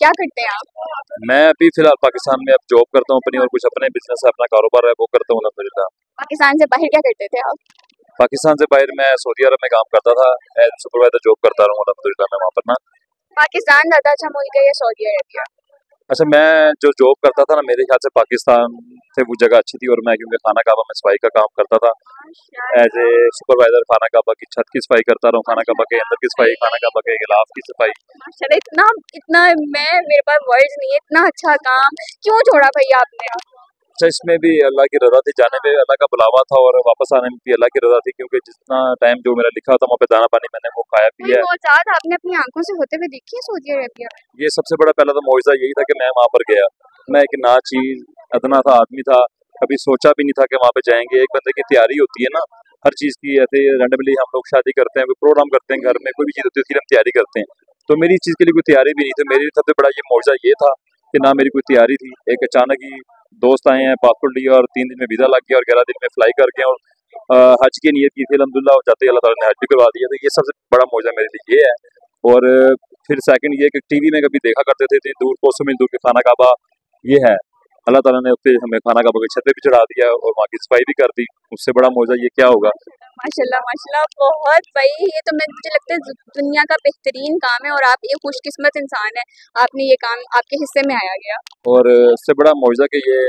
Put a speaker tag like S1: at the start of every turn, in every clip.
S1: क्या करते हैं आप?
S2: मैं अभी फिलहाल पाकिस्तान में अब जॉब करता हूँ अपनी, और कुछ अपने बिजनेस है, अपना कारोबार है वो करता हूँ अल्हम्दुलिल्लाह।
S1: पाकिस्तान से बाहर क्या करते थे आप?
S2: पाकिस्तान से बाहर मैं सऊदी अरब में काम करता था, एज सुपरवाइजर जॉब करता रहा हूँ अल्हम्दुलिल्लाह मैं वहाँ पर ना।
S1: पाकिस्तान ज्यादा अच्छा मुल्क है या सऊदी अरेबिया?
S2: अच्छा, मैं जो जॉब करता था ना, मेरे ख्याल से पाकिस्तान से वो जगह अच्छी थी, और मैं क्योंकि खाना काबा में सफाई का काम करता था, एज ए
S1: माशाल्लाह।
S2: सुपरवाइजर खाना काबा की छत की सफाई करता रहा हूँ, खाना काबा के अंदर की सफाई, खाना काबा के गिलाफ की सफाई।
S1: माशाल्लाह, इतना इतना मेरे पास वर्ड्स नहीं है, इतना अच्छा काम क्यों छोड़ा भैया आपने?
S2: अच्छा, इसमें भी अल्लाह की रजा थी, जाने में अल्लाह का बुलावा था, और वापस आने में भी अल्लाह की रजा थी, क्योंकि जितना टाइम जो मेरा लिखा था वहाँ पे दाना पानी मैंने वो खाया
S1: कोई
S2: पिया है।
S1: मौजाद आपने अपनी आंखों से होते हुए देखी है सऊदी अरेबिया?
S2: ये सबसे बड़ा पहला तो मौजज़ा यही था कि मैं वहाँ पर गया। मैं एक नाचीज अदना था आदमी था, कभी सोचा भी नहीं था कि वहाँ पे जाएंगे। एक बंदे की तैयारी होती है ना हर चीज़ की, ऐसे रैंडमली हम लोग शादी करते हैं, कोई प्रोग्राम करते हैं, घर में कोई भी चीज़ होती है उसकी हम तैयारी करते हैं। तो मेरी इस चीज़ के लिए कोई तैयारी भी नहीं थी। मेरे लिए सबसे बड़ा ये मौजज़ा ये था कि ना मेरी कोई तैयारी थी, एक अचानक ही दोस्त आए हैं, पासपोर्ट लिया और 3 दिन में वीज़ा लग गया, और 11 दिन में फ्लाई कर गए, और हज की नीयत की थी अल्हम्दुलिल्लाह, और जाते ही अल्लाह ताला ने हज भी करवा दिया। तो ये सबसे बड़ा मौजज़ा मेरे लिए ये है। और फिर सेकंड ये कि टीवी में कभी देखा करते थे इतनी दूर, कोसों मील दूर के खाना काबा ये है, अल्लाह ताला ने उसपे हमें खाना काबा की छत पे भी चढ़ा दिया और वहाँ की सफाई भी कर दी। उससे बड़ा मौजज़ा ये क्या होगा।
S1: माशाल्लाह माशाल्लाह, बहुत भाई, ये तो मैं मुझे लगता है दुनिया का बेहतरीन काम है और आप ये खुशकिस्मत इंसान है, आपने ये काम आपके हिस्से में आया गया।
S2: और इससे बड़ा मौजज़ा कि ये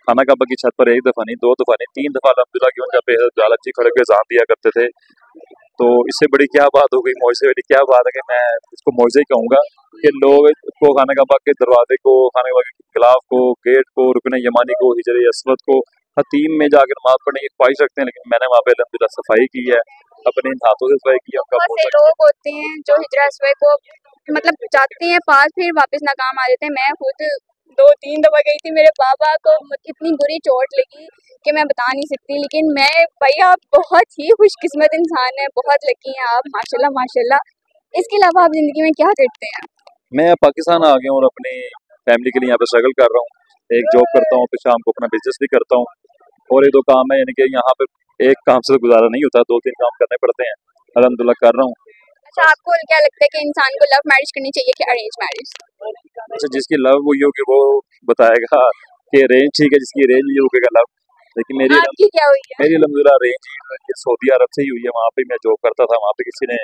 S2: खाना काबा की छत पर एक दफ़ा नहीं, 2 दफ़ा नहीं, 3 दफ़ा अल्हम्दुलिल्लाह की जहाँ पे जालत जी खड़े के अज़ान दिया करते थे। तो इससे बड़ी क्या बात हो गई, मौजज़े वाली क्या बात है कि मैं इसको मौजज़ा ही कहूँगा कि लोग को खाना काबा के दरवाजे को, खाना काबा के गिलाफ को, गेट को, रुकन यमानी को, हिजर असवद को, हतीम में जाकर नमाज पढ़ने की ख्वाहिश रखते हैं, लेकिन मैंने वहाँ पे अल्हम्दुलिल्लाह सफाई की है, अपने इन हाथों से सफाई की है, उनका
S1: बहुत से
S2: पोछा किया।
S1: लोग होते हैं जो हिजरा असवद को मतलब जाते हैं पास, फिर वापस नाकाम आ जाते हैं। मैं खुद 2-3 दफा गई थी, मेरे पापा को इतनी बुरी चोट लगी कि मैं बता नहीं सकती। लेकिन मैं भाई, आप बहुत ही खुशकिस्मत इंसान है, बहुत लकी हैं आप, माशाल्लाह माशाल्लाह। इसके अलावा आप जिंदगी में क्या करते हैं?
S2: मैं पाकिस्तान आ गया हूँ और अपनी फैमिली के लिए यहाँ पे स्ट्रगल कर रहा हूँ। एक जॉब करता हूँ, फिर शाम को अपना बिजनेस भी करता हूँ, और ये 2 काम है, यानी कि यहाँ पे एक काम से तो गुजारा नहीं होता, 2-3 काम करने पड़ते हैं। अल्हम्दुलिल्लाह कर रहा हूँ।
S1: अच्छा, आपको क्या लगता है कि इंसान को लव मैरिज करनी चाहिए कि अरेंज मैरिज?
S2: अच्छा, जिसकी लव हुई होगी वो बताएगा कि रेंज ठीक है, जिसकी रेंज नहीं होगी लव। लेकिन
S1: आपकी क्या हुई है?
S2: मेरी अल्हम्दुलिल्लाह रेंज ये सऊदी अरब से ही हुई है। वहाँ पे मैं जॉब करता था, वहाँ पे किसी ने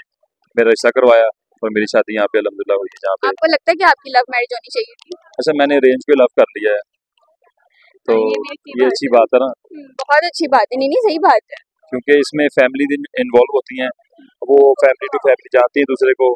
S2: मेरा रिश्ता करवाया, और मेरी शादी यहाँ पे अल्हम्दुलिल्लाह हुई है जहाँ पे।
S1: आपको लगता है कि आपकी लव मैरिज होनी चाहिए थी?
S2: अच्छा, मैंने रेंज पे लव कर लिया है, तो
S1: ये भी अच्छी
S2: ये
S1: बात
S2: अच्छी
S1: है।
S2: बात है ना,
S1: बहुत अच्छी बात है, नहीं नहीं, सही बात है।
S2: क्योंकि इसमें फैमिली इन्वॉल्व होती हैं, वो फैमिली टू फैमिली जानती है दूसरे को।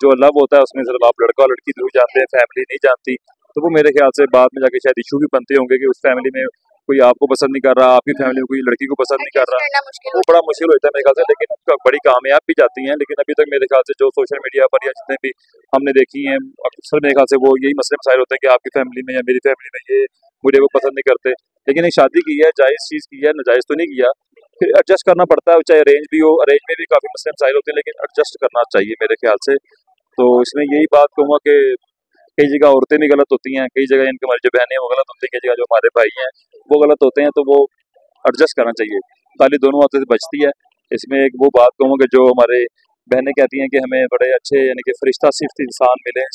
S2: जो लव होता है उसमें सिर्फ आप लड़का और लड़की जरूर जानते हैं, फैमिली नहीं जानती। तो वो मेरे ख्याल से बाद में जाके शायद इशू भी बनते होंगे कि उस फैमिली में कोई आपको पसंद नहीं कर रहा, आपकी फैमिली में कोई लड़की को पसंद नहीं कर
S1: एडजस्ट
S2: रहा।
S1: करना मुश्किल
S2: वो
S1: होता
S2: बड़ा मुश्किल होता है मेरे ख्याल से, लेकिन उसका बड़ी कामयाब भी जाती हैं। लेकिन अभी तक मेरे ख्याल से जो सोशल मीडिया पर या जितने भी हमने देखी हैं, अक्सर मेरे ख्याल से वो यही मसले मसाइल होते हैं कि आपकी फैमिली में या मेरी फैमिली में ये मुझे वो पसंद नहीं करते। लेकिन एक शादी की है, जायज़ चीज़ की है, नाजायज़ तो नहीं किया। फिर एडजस्ट करना पड़ता है, चाहे अरेंज भी हो, अरेंज में भी काफ़ी मसले मसाइल होते हैं, लेकिन एडजस्ट करना चाहिए मेरे ख्याल से। तो इसमें यही बात कहूँगा कि कई जगह औरतें भी गलत होती हैं, कई जगह इनकी हमारी जो बहनें हैं वो गलत होती हैं, कई जगह जो हमारे भाई हैं वो गलत होते हैं, तो वो एडजस्ट करना चाहिए। ताली दोनों हाथों से बचती है। इसमें एक वो बात कहूँगा कि जो हमारे बहनें कहती हैं कि हमें बड़े अच्छे यानी कि फरिश्ता सिर्फ इंसान मिले,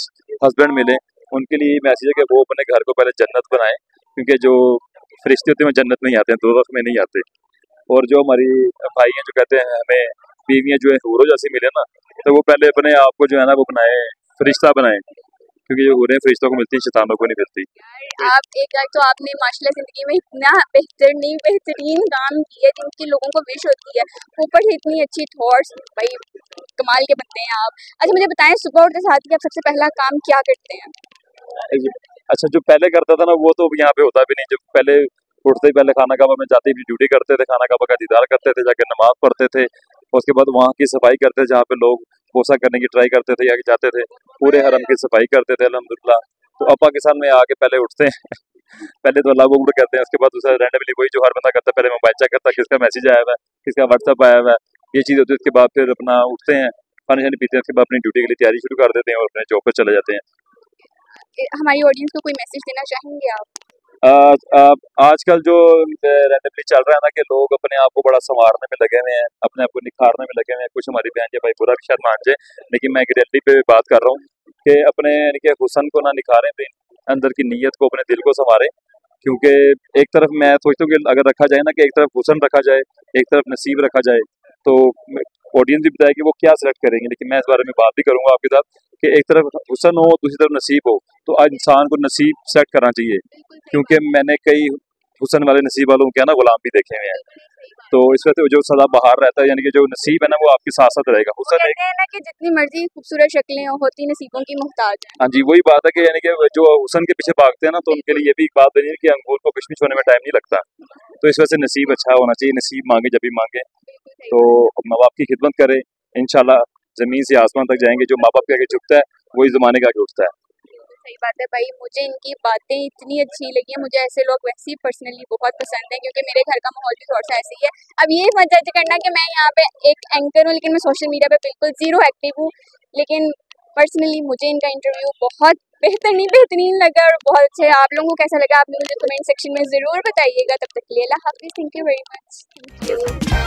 S2: हस्बैंड मिले, उनके लिए मैसेज है कि वो अपने घर को पहले जन्नत बनाएं, क्योंकि जो फरिश्ते होते हैं वो जन्नत में ही आते हैं, दोज़ख में नहीं आते। और जो हमारी भाई हैं जो कहते हैं हमें बीवियाँ जो है हूरों जैसी मिले ना, तो वो पहले अपने आप को जो है ना वो बनाए, फरिश्ता बनाए, क्योंकि जो हूरें फरिश्तों को मिलती हैं, शैतानों को नहीं मिलती।
S1: आप एक तो आपने माशाल्लाह जिंदगी में इतना बेहतरीन काम किया जिनकी लोगों को विश होती है, ऊपर से इतनी अच्छी थॉट्स, भाई कमाल के बनते हैं आप। अच्छा मुझे बताएं, सुबह उठते साथ ही आप सबसे पहला काम क्या करते हैं?
S2: अच्छा, जो पहले करता था ना वो तो यहाँ पे होता भी नहीं। जब पहले उठते ही पहले खाना काबा में जाते ही ड्यूटी करते थे, खाना काबा का दीदार करते थे, जाके नमाज पढ़ते थे, उसके बाद वहाँ की सफाई करते थे जहाँ पे लोग पोसा करने की ट्राई करते थे या जाते थे, पूरे हरम की सफाई करते थे अल्हम्दुलिल्लाह। तो अब पाकिस्तान में आके पहले उठते हैं पहले तो अल्लाह को अकबर कहते हैं, उसके बाद दूसरा रैंडमली वही जो हर बंदा करता है, पहले मोबाइल चेक करता है किसका मैसेज आया हुआ है, किसका व्हाट्सअप आया हुआ है, ये चीज़ होती है। उसके बाद फिर अपना उठते हैं, पानी शानी पीते हैं, उसके बाद अपनी ड्यूटी के लिए तैयारी शुरू कर देते हैं और अपने जॉब पर चले जाते हैं।
S1: हमारी ऑडियंस को कोई मैसेज देना चाहेंगे आप?
S2: आजकल जो रैंडमली चल रहा है ना कि लोग अपने आप को बड़ा संवारने में लगे हुए हैं, अपने आप को निखारने में लगे हुए हैं। कुछ हमारी बहन या भाई बुरा भी शायद मान जाए, लेकिन मैं एक रियलिटी पे बात कर रहा हूँ कि अपने यानी कि हुस्न को ना निखारें, अपने अंदर की नीयत को, अपने दिल को संवारें। क्योंकि एक तरफ मैं सोचता हूँ कि अगर रखा जाए ना कि एक तरफ हुस्न रखा जाए, एक तरफ नसीब रखा जाए, तो ऑडियंस भी बताए कि वो क्या सिलेक्ट करेंगे। लेकिन मैं इस बारे में बात भी करूंगा आपके साथ कि एक तरफ हुस्न हो, दूसरी तरफ नसीब हो, तो आज इंसान को नसीब सेट करना चाहिए।
S1: बिल्कुल सही
S2: क्योंकि
S1: बात
S2: मैंने कई हुस्न वाले नसीब वालों के ना गुलाम भी देखे हुए हैं।
S1: बिल्कुल सही बात।
S2: तो इस वजह से जो सदा बहार रहता है, यानी कि जो नसीब है ना, वो आपके साथ साथ रहेगा।
S1: वो
S2: हुस्न एक,
S1: कहते हैं ना कि जितनी मर्जी खूबसूरत शक्लें होती नसीबों की मोहताज है।
S2: हाँ जी, वही बात है कि यानी कि जो हुस्न के पीछे भागते हैं ना, तो उनके लिए ये भी एक बात बनी है कि अंगूर को किशमिश होने में टाइम नहीं लगता। तो इस वजह से नसीब अच्छा होना चाहिए, नसीब मांगे जब भी मांगे
S1: बिल्कुल सही
S2: तो
S1: बात
S2: माँ बाप की खिदमत करें। इंशाल्लाह जमीन से आसमान तक जाएंगे। जो माँ बाप के आगे झुकता है वही जमाने के आगे उठता है।
S1: बिल्कुल सही बात है भाई। मुझे इनकी बातें इतनी अच्छी लगी हैं, मुझे ऐसे लोग वैसे ही पर्सनली बहुत पसंद हैं, क्योंकि मेरे घर का माहौल भी थोड़ा सा ऐसे ही है। अब ये मत जज करना कि मैं यहाँ पे एक एंकर हूँ, लेकिन मैं सोशल मीडिया पे बिल्कुल जीरो एक्टिव हूँ। लेकिन पर्सनली मुझे इनका इंटरव्यू बहुत बेहतरीन लगा और बहुत अच्छे। आप लोगों को कैसा लगा आप मुझे कमेंट सेक्शन में ज़रूर बताइएगा। तब तक के लिए अल्लाह हाफिज़। Thank you very much. Thank you.